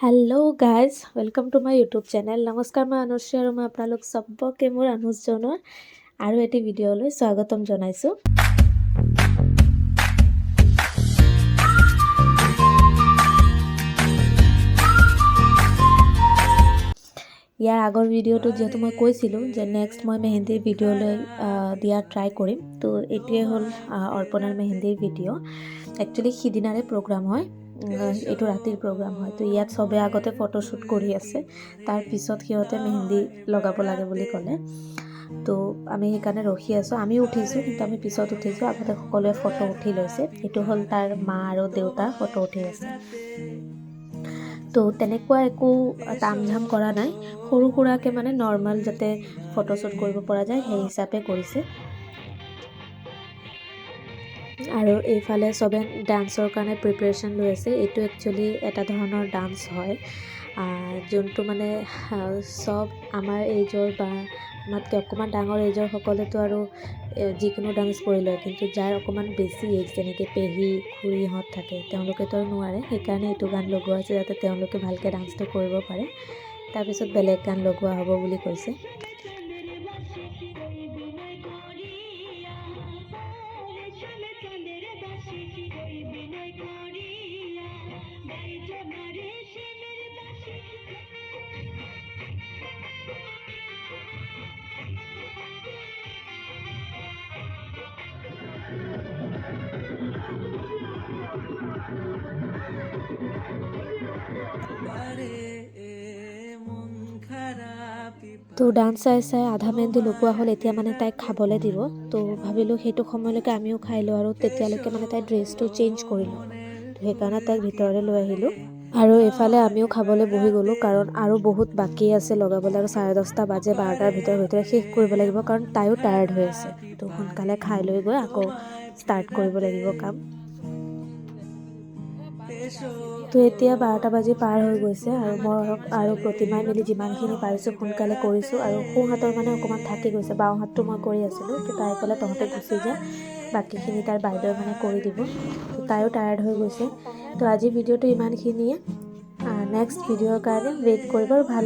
Hello' guys, welcome to my YouTube channel. নমস্কাৰ, মই অনুশ্ৰী আৰু মই আপোনালোক চবকে মোৰ অনুজনৰ আৰু এটি ভিডিঅ'লৈ স্বাগতম জনাইছোঁ। ইয়াৰ আগৰ ভিডিঅ'টোত যিহেতু মই কৈছিলোঁ যে নেক্সট মই মেহেন্দিৰ ভিডিঅ'লৈ দিয়া ট্ৰাই কৰিম, তো এইটোৱে হ'ল অৰ্পণাৰ মেহেন্দিৰ ভিডিঅ'। একচুৱেলি সিদিনাৰে প্ৰগ্ৰাম হয়, এইটো ৰাতিৰ প্ৰগ্ৰাম হয়। তো ইয়াত চবে আগতে ফটোশ্বুট কৰি আছে, তাৰপিছত সিহঁতে মেহেন্দি লগাব লাগে বুলি ক'লে। তো আমি সেইকাৰণে ৰখি আছোঁ। আমি উঠিছোঁ, কিন্তু আমি পিছত উঠিছোঁ। আগতে সকলোৱে ফটো উঠি লৈছে। এইটো হ'ল তাৰ মা আৰু দেউতা ফটো উঠি আছে। তো তেনেকুৱা একো তামঝাম কৰা নাই, সৰু সুৰাকৈ মানে নৰ্মেল যাতে ফটোশ্বুট কৰিব পৰা যায় সেই হিচাপে কৰিছে। আৰু এইফালে চবে ডান্সৰ কাৰণে প্ৰিপেৰেশ্যন লৈ আছে। এইটো একচুৱেলি এটা ধৰণৰ ডান্স হয়, যোনটো মানে চব আমাৰ এইজৰ বা আমাতকৈ অকণমান ডাঙৰ এইজৰ সকলেতো আৰু যিকোনো ডান্স কৰি লয়, কিন্তু যাৰ অকণমান বেছি এইজ, যেনেকৈ পেহী খুৰীহঁত থাকে, তেওঁলোকেতো আৰু নোৱাৰে। সেইকাৰণে এইটো গান লগোৱা হৈছে যাতে তেওঁলোকে ভালকৈ ডান্সটো কৰিব পাৰে। তাৰপিছত বেলেগ গান লগোৱা হ'ব বুলি কৈছে। তো ডান্স চাই চাই আধা মেহেন্দি লগোৱা হ'ল। এতিয়া মানে তাইক খাবলৈ দিব, তো ভাবিলোঁ সেইটো সময়লৈকে আমিও খাই লওঁ, আৰু তেতিয়ালৈকে মানে তাইৰ ড্ৰেছটো চেঞ্জ কৰি লওঁ। তো সেইকাৰণে তাইক ভিতৰলৈ লৈ আহিলোঁ, আৰু এইফালে আমিও খাবলৈ বহি গ'লোঁ, কাৰণ আৰু বহুত বাকী আছে লগাবলৈ। আৰু 10:30 বাজে, 12টাৰ ভিতৰে শেষ কৰিব লাগিব, কাৰণ তাইও টায়াৰ্ড হৈ আছে। তো সোনকালে খাই লৈ গৈ আকৌ ষ্টাৰ্ট কৰিব লাগিব কাম। তো এতিয়া 12টা বাজি পাৰ হৈ গৈছে, আৰু মই আৰু প্ৰতিমাই মিলি যিমানখিনি পাৰিছোঁ সোনকালে কৰিছোঁ। আৰু সোঁহাতৰ মানে অকণমান থাকি গৈছে, বাওঁ হাতটো মই কৰি আছিলোঁ। তো তাই ক'লে তহঁতে গুচি যা, বাকীখিনি তাইৰ বাইদেৱে মানে কৰি দিব। তো তাইও টায়াৰ্ড হৈ গৈছে। তো আজিৰ ভিডিঅ'টো ইমানখিনিয়ে। নেক্সট ভিডিঅ'ৰ কাৰণে ৱেইট কৰিব, আৰু ভাল